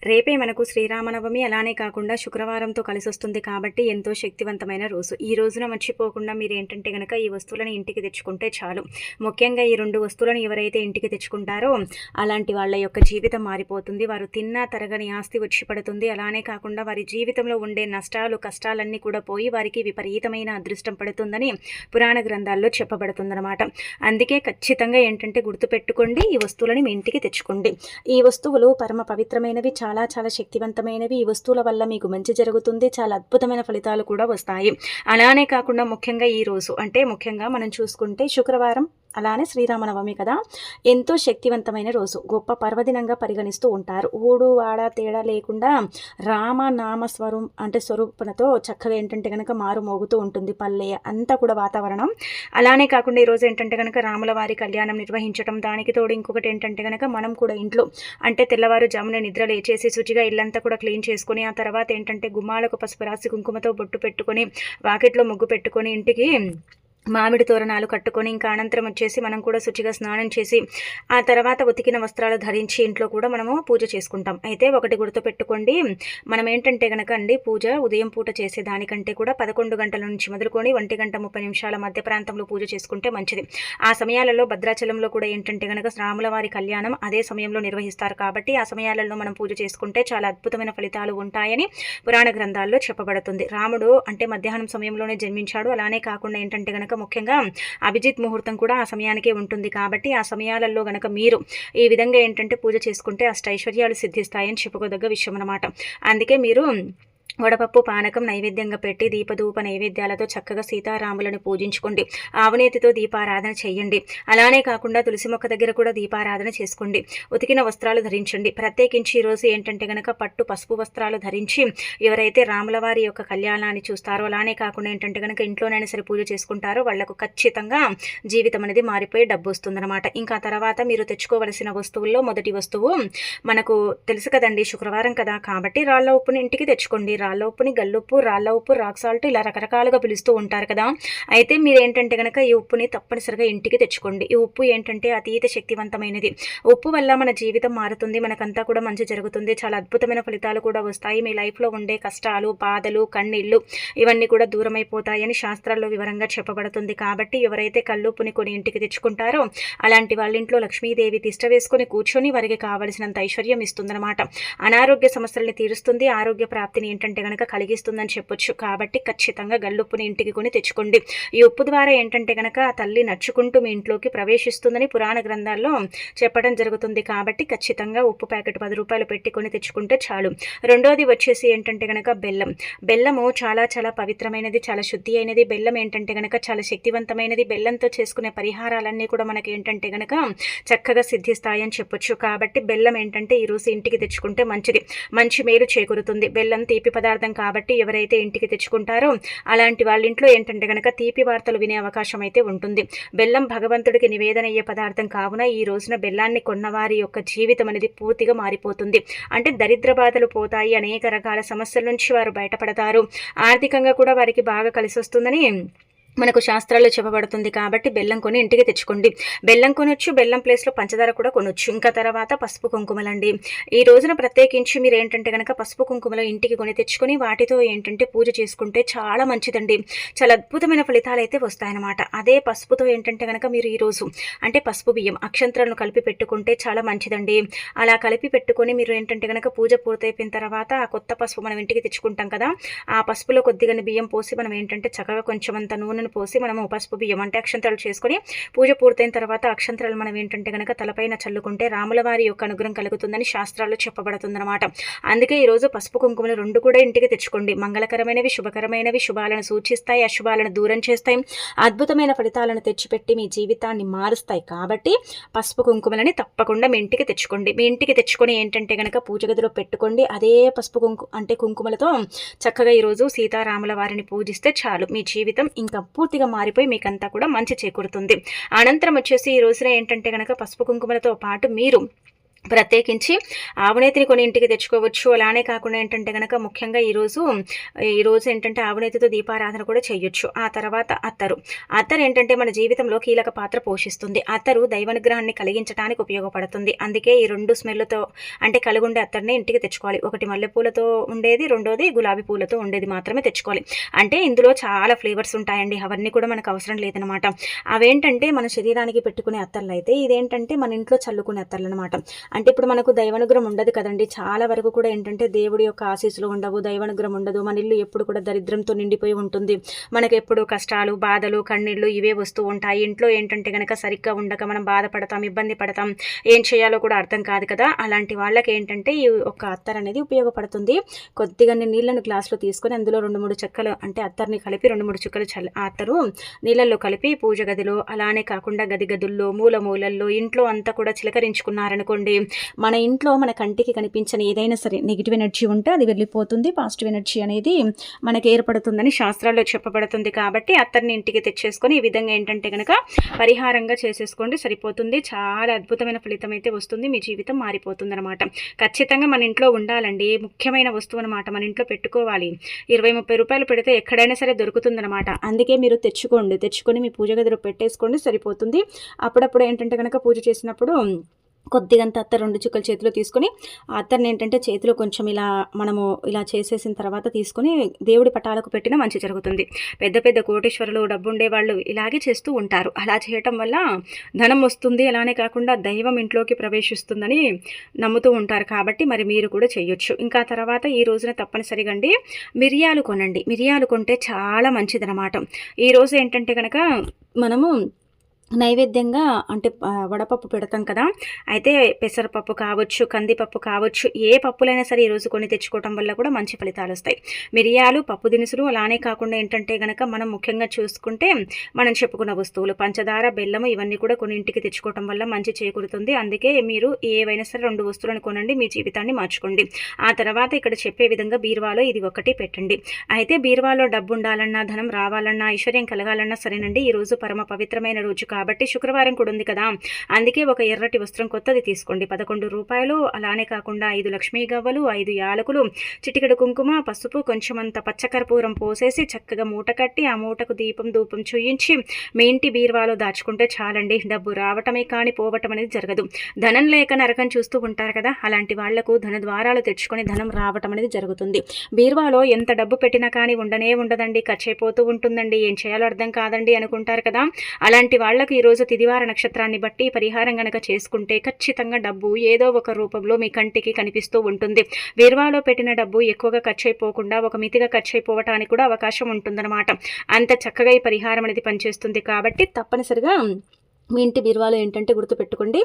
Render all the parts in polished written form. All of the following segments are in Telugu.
రేపే మనకు శ్రీరామనవమి అలానే కాకుండా శుక్రవారంతో కలిసొస్తుంది కాబట్టి ఎంతో శక్తివంతమైన రోజు. ఈ రోజున మర్చిపోకుండా మీరేంటంటే గనక ఈ వస్తువులను ఇంటికి తెచ్చుకుంటే చాలు. ముఖ్యంగా ఈ 2 వస్తువులను ఎవరైతే ఇంటికి తెచ్చుకుంటారో అలాంటి వాళ్ళ యొక్క జీవితం మారిపోతుంది. వారు తిన్నా తరగని ఆస్తి వచ్చి పడుతుంది. అలానే కాకుండా వారి జీవితంలో ఉండే నష్టాలు, కష్టాలన్నీ కూడా పోయి వారికి విపరీతమైన అదృష్టం పడుతుందని పురాణ గ్రంథాల్లో చెప్పబడుతుందన్నమాట. అందుకే ఖచ్చితంగా ఏంటంటే గుర్తుపెట్టుకోండి, ఈ వస్తువులని మీ ఇంటికి తెచ్చుకోండి. ఈ వస్తువులు పరమ పవిత్రమైనవి, చాలా చాలా శక్తివంతమైనవి. ఈ వస్తువుల వల్ల మీకు మంచి జరుగుతుంది, చాలా అద్భుతమైన ఫలితాలు కూడా వస్తాయి. అలానే కాకుండా ముఖ్యంగా ఈ రోజు అంటే ముఖ్యంగా మనం చూసుకుంటే శుక్రవారం అలానే శ్రీరామనవమి కదా, ఎంతో శక్తివంతమైన రోజు, గొప్ప పర్వదినంగా పరిగణిస్తూ ఉంటారు. ఊడు వాడ తేడా లేకుండా రామనామ స్వరూపణతో చక్కగా ఏంటంటే కనుక మారు మోగుతూ ఉంటుంది పల్లె అంతా కూడా వాతావరణం. అలానే కాకుండా ఈరోజు ఏంటంటే కనుక రాముల వారి కళ్యాణం నిర్వహించడం, దానికి తోడు ఇంకొకటి ఏంటంటే కనుక మనం కూడా ఇంట్లో అంటే తెల్లవారుజామున నిద్ర లేచేసి శుచిగా ఇల్లంతా కూడా క్లీన్ చేసుకొని, ఆ తర్వాత ఏంటంటే గుమ్మాలకు పసుపు రాసి కుంకుమతో బొట్టు పెట్టుకొని, వాకిట్లో ముగ్గు పెట్టుకొని, ఇంటికి మామిడి తోరణాలు కట్టుకొని, ఇంకా అనంతరం వచ్చేసి మనం కూడా శుచిగా స్నానం చేసి, ఆ తర్వాత ఉతికిన వస్త్రాలు ధరించి ఇంట్లో కూడా మనము పూజ చేసుకుంటాం. అయితే ఒకటి గుర్తుపెట్టుకోండి, మనం ఏంటంటే కనుక అండి పూజ ఉదయం పూట చేసే దానికంటే కూడా 11 గంటల నుంచి మొదలుకొని 1:30 మధ్య ప్రాంతంలో పూజ చేసుకుంటే మంచిది. ఆ సమయాలలో భద్రాచలంలో కూడా ఏంటంటే కనుక రాముల వారి కళ్యాణం అదే సమయంలో నిర్వహిస్తారు కాబట్టి ఆ సమయాలలో మనం పూజ చేసుకుంటే చాలా అద్భుతమైన ఫలితాలు ఉంటాయని పురాణ గ్రంథాల్లో చెప్పబడుతుంది. రాముడు అంటే మధ్యాహ్నం సమయంలోనే జన్మించాడు. అలానే కాకుండా ఏంటంటే కనుక ముఖ్యంగా అభిజిత్ ముహూర్తం కూడా ఆ సమయానికే ఉంటుంది కాబట్టి ఆ సమయాలలో గనక మీరు ఈ విధంగా ఏంటంటే పూజ చేసుకుంటే అష్టైశ్వర్యాలు సిద్ధిస్తాయని చెప్పుకోదగ్గ విషయం అన్నమాట. అందుకే మీరు వడపప్పు పానకం నైవేద్యంగా పెట్టి దీపధూప నైవేద్యాలతో చక్కగా సీతారాములను పూజించుకోండి. ఆవునేతితో దీపారాధన చేయండి. అలానే కాకుండా తులసి మొక్క దగ్గర కూడా దీపారాధన చేసుకోండి. ఉతికిన వస్త్రాలు ధరించండి. ప్రత్యేకించి ఈరోజు ఏంటంటే కనుక పట్టు పసుపు వస్త్రాలు ధరించి ఎవరైతే రాముల వారి యొక్క కళ్యాణాన్ని చూస్తారో, అలానే కాకుండా ఏంటంటే కనుక ఇంట్లోనైనా సరే పూజ చేసుకుంటారో వాళ్లకు ఖచ్చితంగా జీవితం అనేది మారిపోయి డబ్బు వస్తుందన్నమాట. ఇంకా తర్వాత మీరు తెచ్చుకోవలసిన వస్తువుల్లో మొదటి వస్తువు మనకు తెలుసు కదండి, శుక్రవారం కదా కాబట్టి రాళ్ళ ఉప్పుని ఇంటికి తెచ్చుకోండి. రాళ్ళ ఉప్పుని గల్లుప్పు, రాళ్ళ ఉప్పు, రాక్ సాల్ట్ ఇలా రకరకాలుగా పిలుస్తూ ఉంటారు కదా. అయితే మీరు ఏంటంటే కనుక ఈ ఉప్పుని తప్పనిసరిగా ఇంటికి తెచ్చుకోండి. ఈ ఉప్పు ఏంటంటే అతీత శక్తివంతమైనది. ఉప్పు వల్ల మన జీవితం మారుతుంది, మనకంతా కూడా మంచి జరుగుతుంది, చాలా అద్భుతమైన ఫలితాలు కూడా వస్తాయి. మీ లైఫ్లో ఉండే కష్టాలు, బాధలు, కన్నీళ్లు ఇవన్నీ కూడా దూరమైపోతాయని శాస్త్రాల్లో వివరంగా చెప్పబడుతుంది. కాబట్టి ఎవరైతే కల్లుప్పుని కొని ఇంటికి తెచ్చుకుంటారో అలాంటి వాళ్ళ ఇంట్లో లక్ష్మీదేవి తిష్ట వేసుకొని కూర్చొని వారికి కావలసినంత ఐశ్వర్యం ఇస్తుందన్నమాట. అనారోగ్య సమస్యల్ని తీరుస్తుంది, ఆరోగ్య ప్రాప్తిని ఏంటంటే గనక కలిగిస్తుందని చెప్పొచ్చు. కాబట్టి ఖచ్చితంగా గల్లుప్పుని ఇంటికి కొని తెచ్చుకోండి. ఈ ఉప్పు ద్వారా ఏంటంటే గనక ఆ తల్లి నడుచుకుంటూ మీ ఇంట్లోకి ప్రవేశిస్తుందని పురాణ గ్రంథాల్లో చెప్పడం జరుగుతుంది. కాబట్టి ఖచ్చితంగా ఉప్పు ప్యాకెట్ 10 రూపాయలు పెట్టుకొని తెచ్చుకుంటే చాలు. రెండోది వచ్చేసి ఏంటంటే గనక బెల్లం. బెల్లము చాలా చాలా పవిత్రమైనది, చాలా శుద్ధి అయినది. బెల్లం ఏంటంటే గనక చాలా శక్తివంతమైనది. బెల్లంతో చేసుకునే పరిహారాలన్నీ కూడా మనకి ఏంటంటే గనక చక్కగా సిద్ధిస్తాయని చెప్పొచ్చు. కాబట్టి బెల్లం ఏంటంటే ఈరోజు ఇంటికి తెచ్చుకుంటే మంచిది, మంచి మేలు చేకూరుతుంది. బెల్లం తీపి పదార్థం కాబట్టి ఎవరైతే ఇంటికి తెచ్చుకుంటారో అలాంటి వాళ్ళ ఇంట్లో ఏంటంటే గనక తీపి వార్తలు వినే అవకాశం అయితే ఉంటుంది. బెల్లం భగవంతుడికి నివేదన అయ్యే పదార్థం కావున ఈ రోజున బెల్లాన్ని కొన్నవారి యొక్క జీవితం అనేది పూర్తిగా మారిపోతుంది. అంటే దరిద్ర బాధలు పోతాయి, అనేక రకాల సమస్యల నుంచి వారు బయటపడతారు, ఆర్థికంగా కూడా వారికి బాగా కలిసి వస్తుందని మనకు శాస్త్రాల్లో చెప్పబడుతుంది. కాబట్టి బెల్లం కొని ఇంటికి తెచ్చుకోండి. బెల్లం కొనొచ్చు, బెల్లం ప్లేస్లో పంచదార కూడా కొనొచ్చు. ఇంకా తర్వాత పసుపు కుంకుమలండి. ఈ రోజున ప్రత్యేకించి మీరు ఏంటంటే కనుక పసుపు కుంకుమలు ఇంటికి కొని తెచ్చుకొని వాటితో ఏంటంటే పూజ చేసుకుంటే చాలా మంచిదండి, చాలా అద్భుతమైన ఫలితాలు అయితే వస్తాయన్నమాట. అదే పసుపుతో ఏంటంటే కనుక మీరు ఈరోజు అంటే పసుపు బియ్యం అక్షంతరాలను కలిపి పెట్టుకుంటే చాలా మంచిదండి. అలా కలిపి పెట్టుకొని మీరు ఏంటంటే కనుక పూజ పూర్తయిపోయిన తర్వాత ఆ కొత్త పసుపు మనం ఇంటికి తెచ్చుకుంటాం కదా, ఆ పసుపులో కొద్దిగా బియ్యం పోసి మనం ఏంటంటే చక్కగా కొంచెం అంత నూనె పోసి మనము పసుపు బియ్యం అంటే అక్షంతరాలు చేసుకొని పూజ పూర్తయిన తర్వాత అక్షంతరాలు మనం ఏంటంటే కనుక తలపైన చల్లుకుంటే రాముల వారి యొక్క అనుగ్రహం కలుగుతుందని శాస్త్రాల్లో చెప్పబడుతుందన్నమాట. అందుకే ఈరోజు పసుపు కుంకుమలు 2 కూడా ఇంటికి తెచ్చుకోండి. మంగళకరమైనవి, శుభకరమైనవి, శుభాలను సూచిస్తాయి, అశుభాలను దూరం చేస్తాయి, అద్భుతమైన ఫలితాలను తెచ్చిపెట్టి మీ జీవితాన్ని మారుస్తాయి. కాబట్టి పసుపు కుంకుమలని తప్పకుండా మీ ఇంటికి తెచ్చుకోండి. మీ ఇంటికి తెచ్చుకొని ఏంటంటే కనుక పూజ గదిలో పెట్టుకోండి. అదే పసుపు కుంకుమలతో చక్కగా ఈరోజు సీతారాముల వారిని పూజిస్తే చాలు, మీ జీవితం ఇంకా పూర్తిగా మారిపోయి మీకంతా కూడా మంచి చేకూరుతుంది. అనంతరం వచ్చేసి ఈ రోజున ఏంటంటే కనుక పసుపు కుంకుమలతో పాటు మీరు ప్రత్యేకించి ఆవునేతిని కొని ఇంటికి తెచ్చుకోవచ్చు. అలానే కాకుండా ఏంటంటే గనక ముఖ్యంగా ఈరోజు ఏంటంటే ఆవునేతితో దీపారాధన కూడా చేయొచ్చు. ఆ తర్వాత అత్తరు ఏంటంటే మన జీవితంలో కీలక పాత్ర పోషిస్తుంది. అత్తరు దైవానుగ్రహాన్ని కలిగించడానికి ఉపయోగపడుతుంది. అందుకే ఈ 2 స్మెల్‌తో అంటే కలిగుండే అత్తర్ని ఇంటికి తెచ్చుకోవాలి. ఒకటి మల్లెపూలతో ఉండేది, రెండోది గులాబీ పూలతో ఉండేది మాత్రమే తెచ్చుకోవాలి. అంటే ఇందులో చాలా ఫ్లేవర్స్ ఉంటాయండి. అవన్నీ కూడా మనకు అవసరం లేదనమాట. అవేంటంటే మన శరీరానికి పెట్టుకునే అత్తర్లయితే, ఇదేంటంటే మన ఇంట్లో చల్లుకునే అత్తర్లనమాట. అంటే ఇప్పుడు మనకు దైవానుగ్రహం ఉండదు కదండి. చాలా వరకు కూడా ఏంటంటే దేవుడి యొక్క ఆశీస్సులు ఉండవు, దైవానుగ్రహం ఉండదు. మన ఇల్లు ఎప్పుడు కూడా దరిద్రంతో నిండిపోయి ఉంటుంది. మనకు ఎప్పుడు కష్టాలు, బాధలు, కన్నీళ్లు ఇవే వస్తూ ఉంటాయి. ఇంట్లో ఏంటంటే గనక సరిగ్గా ఉండక మనం బాధపడతాం, ఇబ్బంది పడతాం, ఏం చేయాలో కూడా అర్థం కాదు కదా. అలాంటి వాళ్ళకి ఏంటంటే ఈ ఒక అత్తర్ అనేది ఉపయోగపడుతుంది. కొద్దిగా నీళ్ళను గ్లాసులో తీసుకొని అందులో 2-3 చెక్కలు అంటే అత్తర్ని కలిపి 2-3 చుక్కలు ఆ అత్తరు నీళ్ళల్లో కలిపి పూజ గదిలో, అలానే కాకుండా గదుల్లో, మూలల్లో ఇంట్లో అంతా కూడా చిలకరించుకున్నారనుకోండి, మన ఇంట్లో మన కంటికి కనిపించని ఏదైనా సరే నెగిటివ్ ఎనర్జీ ఉంటే అది వెళ్ళిపోతుంది. పాజిటివ్ ఎనర్జీ అనేది మనకి ఏర్పడుతుందని శాస్త్రాల్లో చెప్పబడుతుంది. కాబట్టి అత్తర్ని ఇంటికి తెచ్చేసుకొని ఈ విధంగా ఏంటంటే కనుక పరిహారంగా చేసేసుకోండి, సరిపోతుంది. చాలా అద్భుతమైన ఫలితం అయితే వస్తుంది. మీ జీవితం మారిపోతుంది అనమాట. ఖచ్చితంగా మన ఇంట్లో ఉండాలండి. ముఖ్యమైన వస్తువు అనమాట. మన ఇంట్లో పెట్టుకోవాలి. 20-30 రూపాయలు పెడితే ఎక్కడైనా సరే దొరుకుతుందనమాట. అందుకే మీరు తెచ్చుకొని మీ పూజ గదిలో పెట్టేసుకోండి, సరిపోతుంది. అప్పుడప్పుడు ఏంటంటే కనుక పూజ చేసినప్పుడు కొద్దిగంత అత్తర్ 2 చుక్కలు చేతిలో తీసుకొని ఆ అత్తర్ని ఏంటంటే చేతిలో కొంచెం మనము ఇలా చేసేసిన తర్వాత తీసుకొని దేవుడి పటాలకు పెట్టినా మంచి జరుగుతుంది. పెద్ద పెద్ద కోటీశ్వరులు, డబ్బుండే వాళ్ళు ఇలాగే చేస్తూ ఉంటారు. అలా చేయటం వల్ల ధనం వస్తుంది. అలానే కాకుండా దైవం ఇంట్లోకి ప్రవేశిస్తుందని నమ్ముతూ ఉంటారు. కాబట్టి మరి మీరు కూడా చేయొచ్చు. ఇంకా తర్వాత ఈ రోజున తప్పనిసరిగా అండి మిరియాలు కొనండి. మిరియాలు కొంటే చాలా మంచిదనమాట. ఈరోజు ఏంటంటే కనుక మనము నైవేద్యంగా అంటే వడపప్పు పెడతాం కదా. అయితే పెసరపప్పు కావచ్చు, కందిపప్పు కావచ్చు, ఏ పప్పులైనా సరే ఈరోజు కొని తెచ్చుకోవటం వల్ల కూడా మంచి ఫలితాలు వస్తాయి. మిరియాలు, పప్పు దినుసులు, అలానే కాకుండా ఏంటంటే గనక మనం ముఖ్యంగా చూసుకుంటే మనం చెప్పుకున్న వస్తువులు పంచదార, బెల్లము ఇవన్నీ కూడా కొన్ని ఇంటికి తెచ్చుకోవటం వల్ల మంచి చేకూరుతుంది. అందుకే మీరు ఏవైనా సరే 2 వస్తువులను కొనండి, మీ జీవితాన్ని మార్చుకోండి. ఆ తర్వాత ఇక్కడ చెప్పే విధంగా బీరువాలో ఇది ఒకటి పెట్టండి. అయితే బీరువాలో డబ్బు ఉండాలన్నా, ధనం రావాలన్నా, ఐశ్వర్యం కలగాలన్నా సరేనండి, ఈరోజు పరమ పవిత్రమైన రోజు కాబట్టి శుక్రవారం కూడా ఉంది కదా. అందుకే ఒక ఎర్రటి వస్త్రం కొత్తది తీసుకోండి. 11 రూపాయలు. అలానే కాకుండా 5 లక్ష్మీ గవ్వలు, 5 యాలకులు, చిటికెడు కుంకుమ, పసుపు, కొంచెమంత పచ్చకర్పూరం పోసేసి చక్కగా మూట కట్టి ఆ మూటకు ధూపం చూయించి మీ ఇంటి బీరువాలో దాచుకుంటే చాలండి. డబ్బు రావటమే కానీ పోవటం అనేది జరగదు. ధనం లేక నరకం చూస్తూ ఉంటారు కదా, అలాంటి వాళ్లకు ధన ద్వారాలు తెచ్చుకొని ధనం రావటం అనేది జరుగుతుంది. బీరువాలో ఎంత డబ్బు పెట్టినా కానీ ఉండదండి, ఖర్చు అయిపోతూ ఉంటుందండి, ఏం చేయాలో అర్థం కాదండి అనుకుంటారు కదా. అలాంటి వాళ్లకు ఈరోజు తిదివార నక్షత్రాన్ని బట్టి పరిహారం గనక చేసుకుంటే ఖచ్చితంగా డబ్బు ఏదో ఒక రూపంలో మీ కంటికి కనిపిస్తూ ఉంటుంది. బీరువాలో పెట్టిన డబ్బు ఎక్కువగా ఖర్చు అయిపోకుండా ఒక మితిగా ఖర్చు అయిపోవటానికి కూడా అవకాశం ఉంటుందన్నమాట. అంత చక్కగా ఈ పరిహారం అనేది పనిచేస్తుంది. కాబట్టి తప్పనిసరిగా మీ ఇంటి బీరువాలో ఏంటంటే గుర్తుపెట్టుకోండి,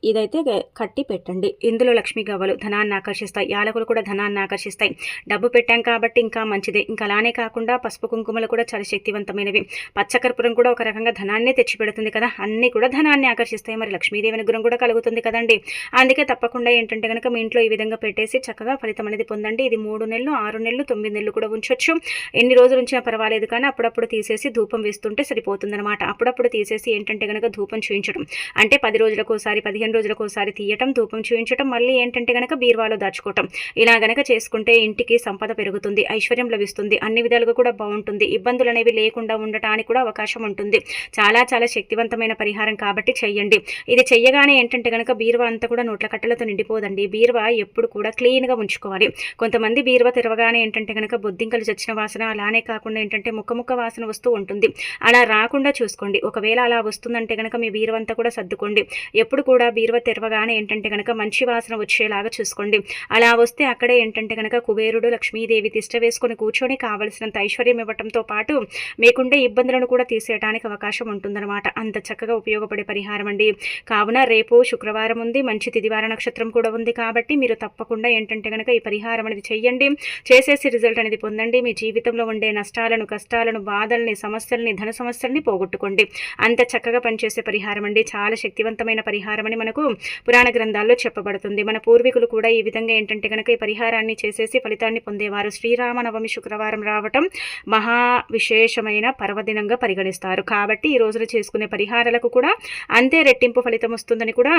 ఇదైతే కట్టి పెట్టండి. ఇందులో లక్ష్మీ గవ్వలు ధనాన్ని ఆకర్షిస్తాయి, యాలకులు కూడా ధనాన్ని ఆకర్షిస్తాయి. డబ్బు పెట్టాం కాబట్టి ఇంకా మంచిదే. ఇంకా అలానే కాకుండా పసుపు కుంకుమలు కూడా చాలా శక్తివంతమైనవి. పచ్చకర్పూరం కూడా ఒక రకంగా ధనాన్ని తెచ్చిపెడుతుంది కదా, అన్నీ కూడా ధనాన్ని ఆకర్షిస్తాయి. మరి లక్ష్మీదేవి అనుగ్రహం కూడా కలుగుతుంది కదండి. అందుకే తప్పకుండా ఏంటంటే కనుక మీ ఇంట్లో ఈ విధంగా పెట్టేసి చక్కగా ఫలితం అనేది పొందండి. ఇది 3 నెలలు, 6 నెలలు, 9 నెలలు కూడా ఉంచొచ్చు. ఎన్ని రోజులు ఉంచినా పర్వాలేదు, కానీ అప్పుడప్పుడు తీసేసి ధూపం వేస్తుంటే సరిపోతుందన్నమాట. అప్పుడప్పుడు తీసేసి ఏంటంటే కనుక ధూపం చూయించడం అంటే 10 రోజులకోసారి, 15 రోజులకోసారి తీయటం, ధూపం చూయించడం, మళ్ళీ ఏంటంటే కనుక బీరువాలో దాచుకోవటం. ఇలా గనక చేసుకుంటే ఇంటికి సంపద పెరుగుతుంది, ఐశ్వర్యం లభిస్తుంది, అన్ని విధాలుగా కూడా బాగుంటుంది. ఇబ్బందులు అనేవి లేకుండా ఉండటానికి కూడా అవకాశం ఉంటుంది. చాలా చాలా శక్తివంతమైన పరిహారం కాబట్టి చెయ్యండి. ఇది చెయ్యగానే ఏంటంటే కనుక బీరువా అంతా కూడా నోట్ల కట్టలతో నిండిపోదండి. బీరువా ఎప్పుడు కూడా క్లీన్గా ఉంచుకోవాలి. కొంతమంది బీరువా తెరవగానే ఏంటంటే కనుక బొద్దింకలు చచ్చిన వాసన, అలానే కాకుండా ఏంటంటే ముక్క వాసన వస్తూ ఉంటుంది. అలా రాకుండా చూసుకోండి. ఒకవేళ అలా వస్తుందంటే కనుక మీ బీరువంతా కూడా సర్దుకోండి. ఎప్పుడు కూడా బీరువా తెరవగానే ఏంటంటే కనుక మంచి వాసన వచ్చేలాగా చూసుకోండి. అలా వస్తే అక్కడే ఏంటంటే కనుక కుబేరుడు, లక్ష్మీదేవి తిష్ట వేసుకొని కూర్చొని కావలసినంత ఐశ్వర్యం ఇవ్వటంతో పాటు మీకుండే ఇబ్బందులను కూడా తీసేయడానికి అవకాశం ఉంటుందన్నమాట. అంత చక్కగా ఉపయోగపడే పరిహారం అండి. కావున రేపు శుక్రవారం ఉంది, మంచి తిదివార నక్షత్రం కూడా ఉంది. కాబట్టి మీరు తప్పకుండా ఏంటంటే కనుక ఈ పరిహారం అనేది చెయ్యండి. చేసేసి రిజల్ట్ అనేది పొందండి. మీ జీవితంలో ఉండే నష్టాలను, కష్టాలను, బాధల్ని, సమస్యల్ని, ధన సమస్యల్ని పోగొట్టుకోండి. అంత చక్కగా పనిచేసే పరిహారం అండి. చాలా శక్తివంతమైన పరిహారం అని మనకు పురాణ గ్రంథాల్లో చెప్పబడుతుంది. మన పూర్వీకులు కూడా ఈ విధంగా ఏంటంటే కనుక ఈ పరిహారాన్ని చేసేసి ఫలితాన్ని పొందేవారు. శ్రీరామనవమి శుక్రవారం రావటం మహా విశేషమైన పర్వదినంగా పరిగణిస్తారు. కాబట్టి ఈ రోజున చేసుకునే పరిహారాలకు కూడా అంతే రెట్టింపు ఫలితం వస్తుందని కూడా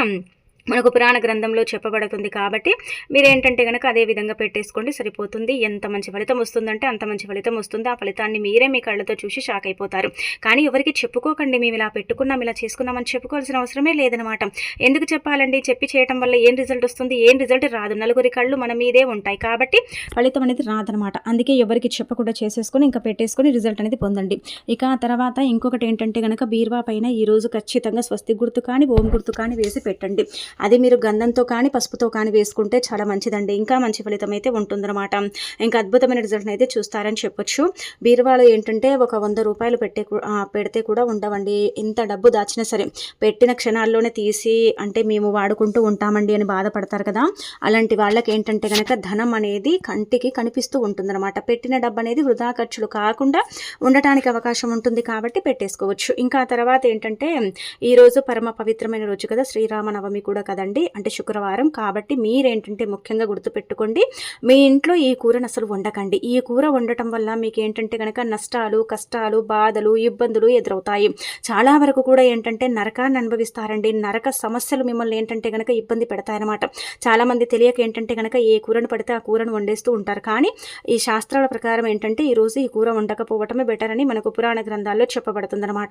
మనకు పురాణ గ్రంథంలో చెప్పబడుతుంది కాబట్టి మీరేంటంటే గనక అదే విధంగా పెట్టేసుకోండి, సరిపోతుంది. ఎంత మంచి ఫలితం వస్తుందంటే అంత మంచి ఫలితం వస్తుంది. ఆ ఫలితాన్ని మీరే మీ కళ్ళతో చూసి షాక్ అయిపోతారు. కానీ ఎవరికి చెప్పుకోకండి, మేము ఇలా పెట్టుకున్నాం, ఇలా చేసుకున్నామని చెప్పుకోవాల్సిన అవసరమే లేదనమాట. ఎందుకు చెప్పాలండి? చెప్పి చేయటం వల్ల ఏం రిజల్ట్ వస్తుంది? ఏం రిజల్ట్ రాదు. నలుగురి కళ్ళు మన మీదే ఉంటాయి కాబట్టి ఫలితం అనేది రాదనమాట. అందుకే ఎవరికి చెప్పకుండా చేసేసుకొని ఇంకా పెట్టేసుకొని రిజల్ట్ అనేది పొందండి. ఇక ఆ తర్వాత ఇంకొకటి ఏంటంటే గనక బీరువా పైన ఈరోజు ఖచ్చితంగా స్వస్తి గుర్తు కానీ ఓం గుర్తు కానీ వేసి పెట్టండి. అది మీరు గంధంతో కానీ పసుపుతో కానీ వేసుకుంటే చాలా మంచిదండి. ఇంకా మంచి ఫలితం అయితే ఉంటుందన్నమాట. ఇంకా అద్భుతమైన రిజల్ట్ని అయితే చూస్తారని చెప్పొచ్చు. బీరువాలో ఏంటంటే ఒక 100 రూపాయలు పెడితే కూడా ఉండవండి. ఇంత డబ్బు దాచినా సరే పెట్టిన క్షణాల్లోనే తీసి అంటే మేము వాడుకుంటూ ఉంటామండి అని బాధపడతారు కదా, అలాంటి వాళ్ళకి ఏంటంటే కనుక ధనం అనేది కంటికి కనిపిస్తూ ఉంటుందన్నమాట. పెట్టిన డబ్బు అనేది వృధా ఖర్చులు కాకుండా ఉండటానికి అవకాశం ఉంటుంది కాబట్టి పెట్టేసుకోవచ్చు. ఇంకా తర్వాత ఏంటంటే ఈరోజు పరమ పవిత్రమైన రోజు కదా, శ్రీరామనవమి కూడా కదండి, అంటే శుక్రవారం కాబట్టి మీరేంటంటే ముఖ్యంగా గుర్తుపెట్టుకోండి, మీ ఇంట్లో ఈ కూరను అసలు వండకండి. ఈ కూర వండటం వల్ల మీకు ఏంటంటే కనుక నష్టాలు, కష్టాలు, బాధలు, ఇబ్బందులు ఎదురవుతాయి. చాలా వరకు కూడా ఏంటంటే నరకాన్ని అనుభవిస్తారండి. నరక సమస్యలు మిమ్మల్ని ఏంటంటే కనుక ఇబ్బంది పెడతాయన్నమాట. చాలామంది తెలియక ఏంటంటే కనుక ఏ కూరను పడితే ఆ కూరను వండేస్తూ ఉంటారు. కానీ ఈ శాస్త్రాల ప్రకారం ఏంటంటే ఈరోజు ఈ కూర వండకపోవటమే బెటర్ అని మనకు పురాణ గ్రంథాల్లో చెప్పబడుతుందన్నమాట.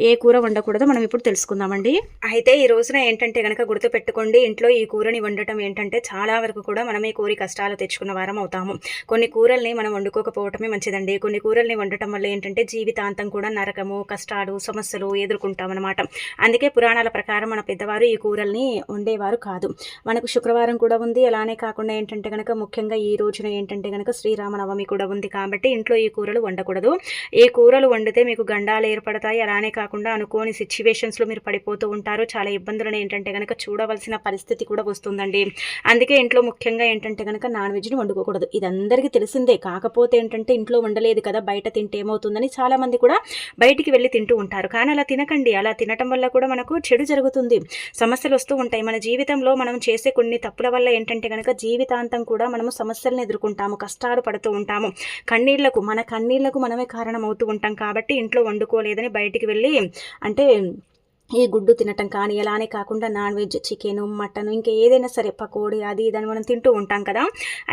ఏ కూర వండకూడదో మనం ఇప్పుడు తెలుసుకుందామండి. అయితే ఈ రోజున ఏంటంటే కనుక గుర్తుపెట్టుకోండి, ఇంట్లో ఈ కూరని వండటం ఏంటంటే చాలా వరకు కూడా మనమే కోరి కష్టాలు తెచ్చుకున్న వారం అవుతాము. కొన్ని కూరల్ని మనం వండుకోకపోవటమే మంచిదండి. కొన్ని కూరల్ని వండటం వల్ల ఏంటంటే జీవితాంతం కూడా నరకము, కష్టాలు, సమస్యలు ఎదుర్కొంటామన్నమాట. అందుకే పురాణాల ప్రకారం మన పెద్దవారు ఈ కూరల్ని వండేవారు కాదు. మనకు శుక్రవారం కూడా ఉంది. అలానే కాకుండా ఏంటంటే కనుక ముఖ్యంగా ఈ రోజున ఏంటంటే కనుక శ్రీరామనవమి కూడా ఉంది కాబట్టి ఇంట్లో ఈ కూరలు వండకూడదు. ఈ కూరలు వండితే మీకు గండాలు ఏర్పడతాయి. అలానే కాకుండా అనుకోని సిచ్యువేషన్స్లో మీరు పడిపోతూ ఉంటారు. చాలా ఇబ్బందులను ఏంటంటే కనుక చూడవలసిన పరిస్థితి కూడా వస్తుందండి. అందుకే ఇంట్లో ముఖ్యంగా ఏంటంటే కనుక నాన్ వెజ్ని వండుకోకూడదు. ఇది అందరికీ తెలిసిందే. కాకపోతే ఏంటంటే ఇంట్లో వండలేదు కదా, బయట తింటే ఏమవుతుందని చాలామంది కూడా బయటికి వెళ్ళి తింటూ ఉంటారు. కానీ అలా తినకండి. అలా తినటం వల్ల కూడా మనకు చెడు జరుగుతుంది, సమస్యలు వస్తూ ఉంటాయి. మన జీవితంలో మనం చేసే కొన్ని తప్పుల వల్ల ఏంటంటే కనుక జీవితాంతం కూడా మనము సమస్యలను ఎదుర్కొంటాము, కష్టాలు పడుతూ ఉంటాము. మన కన్నీళ్లకు మనమే కారణం అవుతూ ఉంటాం. కాబట్టి ఇంట్లో వండుకోలేదని బయటికి వెళ్ళి అంటే ఈ గుడ్డు తినటం కానీ, అలానే కాకుండా నాన్ వెజ్ చికెను, మటన్, ఇంకా ఏదైనా సరే పకోడీ అది ఇదని మనం తింటూ ఉంటాం కదా.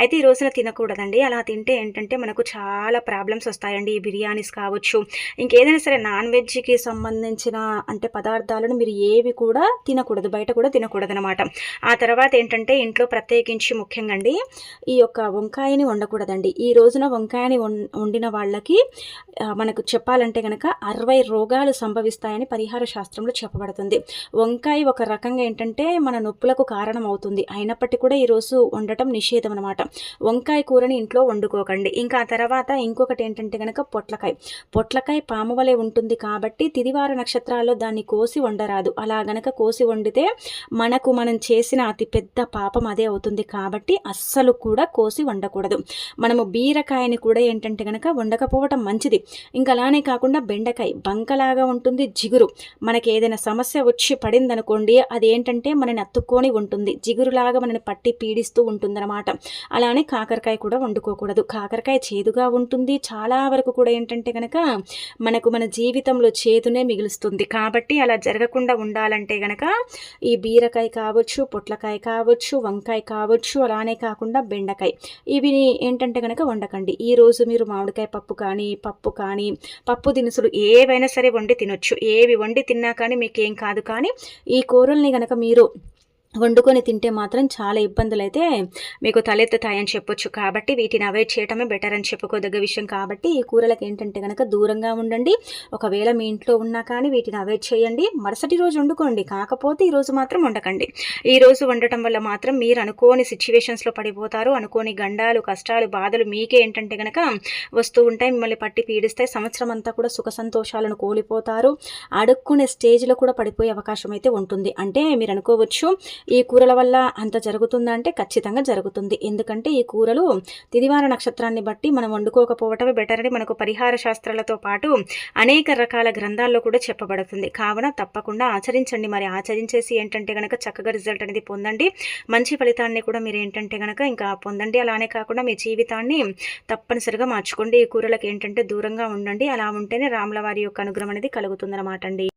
అయితే ఈ రోజున తినకూడదండి. అలా తింటే ఏంటంటే మనకు చాలా ప్రాబ్లమ్స్ వస్తాయండి. ఈ బిర్యానీస్ కావచ్చు, ఇంకేదైనా సరే నాన్ వెజ్కి సంబంధించిన అంటే పదార్థాలను మీరు ఏవి కూడా తినకూడదు, బయట కూడా తినకూడదు అనమాట. ఆ తర్వాత ఏంటంటే ఇంట్లో ప్రత్యేకించి ముఖ్యంగా అండి ఈ యొక్క వంకాయని వండకూడదండి. ఈ రోజున వంకాయని వండిన వాళ్ళకి మనకు చెప్పాలంటే కనుక 60 రోగాలు సంభవిస్తాయని పరిహార శాస్త్రంలో చెప్పబడుతుంది. వంకాయ ఒక రకంగా ఏంటంటే మన నొప్పులకు కారణం అవుతుంది. అయినప్పటికీ కూడా ఈరోజు వండటం నిషేధం అనమాట. వంకాయ కూరని ఇంట్లో వండుకోకండి. ఇంకా ఆ తర్వాత ఇంకొకటి ఏంటంటే కనుక పొట్లకాయ పాము వలె ఉంటుంది కాబట్టి తిదివార నక్షత్రాల్లో దాన్ని కోసి వండరాదు. అలా గనక కోసి వండితే మనం చేసిన అతి పెద్ద పాపం అదే అవుతుంది. కాబట్టి అస్సలు కూడా కోసి వండకూడదు. మనము బీరకాయని కూడా ఏంటంటే కనుక వండకపోవటం మంచిది. ఇంకా అలానే కాకుండా బెండకాయ బంకలాగా ఉంటుంది, జిగురు. మనకి ఏదైనా సమస్య వచ్చి పడిందనుకోండి, అది ఏంటంటే మనని అత్తుక్కొని ఉంటుంది, జిగురులాగా మనని పట్టి పీడిస్తూ ఉంటుందన్నమాట. అలానే కాకరకాయ కూడా వండుకోకూడదు. కాకరకాయ చేదుగా ఉంటుంది. చాలా వరకు కూడా ఏంటంటే కనుక మన జీవితంలో చేదునే మిగులుస్తుంది. కాబట్టి అలా జరగకుండా ఉండాలంటే గనక ఈ బీరకాయ కావచ్చు, పొట్లకాయ కావచ్చు, వంకాయ కావచ్చు, అలానే కాకుండా బెండకాయ, ఇవి ఏంటంటే కనుక వండకండి. ఈరోజు మీరు మామిడికాయ పప్పు కానీ, పప్పు దినుసులు ఏవైనా సరే వండి తినొచ్చు. ఏవి వండి తిన్నా కానీ మీకేం కాదు. కానీ ఈ కూరల్ని కనుక మీరు వండుకొని తింటే మాత్రం చాలా ఇబ్బందులు అయితే మీకు తలెత్తుతాయని చెప్పొచ్చు. కాబట్టి వీటిని అవాయిడ్ చేయటమే బెటర్ అని చెప్పుకోదగ్గ విషయం. కాబట్టి ఈ కూరలకు ఏంటంటే కనుక దూరంగా ఉండండి. ఒకవేళ మీ ఇంట్లో ఉన్నా కానీ వీటిని అవాయిడ్ చేయండి. మరుసటి రోజు వండుకోండి, కాకపోతే ఈరోజు మాత్రం వండకండి. ఈ రోజు వండటం వల్ల మాత్రం మీరు అనుకోని సిచ్యువేషన్స్లో పడిపోతారు. అనుకోని గండాలు, కష్టాలు, బాధలు మీకే ఏంటంటే కనుక వస్తూ ఉంటాయి, మిమ్మల్ని పట్టి పీడిస్తాయి. సంవత్సరం అంతా కూడా సుఖ సంతోషాలను కోల్పోతారు. అడుక్కునే స్టేజ్లో కూడా పడిపోయే అవకాశం అయితే ఉంటుంది. అంటే మీరు అనుకోవచ్చు ఈ కూరల వల్ల అంత జరుగుతుందా అంటే ఖచ్చితంగా జరుగుతుంది. ఎందుకంటే ఈ కూరలు తిదివార నక్షత్రాన్ని బట్టి మనం వండుకోకపోవటమే బెటర్ అని మనకు పరిహార శాస్త్రాలతో పాటు అనేక రకాల గ్రంథాల్లో కూడా చెప్పబడుతుంది. కావున తప్పకుండా ఆచరించండి. మరి ఆచరించేసి ఏంటంటే కనుక చక్కగా రిజల్ట్ అనేది పొందండి. మంచి ఫలితాన్ని కూడా మీరు ఏంటంటే కనుక ఇంకా పొందండి. అలానే కాకుండా మీ జీవితాన్ని తప్పనిసరిగా మార్చుకోండి. ఈ కూరలకు ఏంటంటే దూరంగా ఉండండి. అలా ఉంటేనే రాముల వారి యొక్క అనుగ్రహం అనేది కలుగుతుందన్నమాట అండి.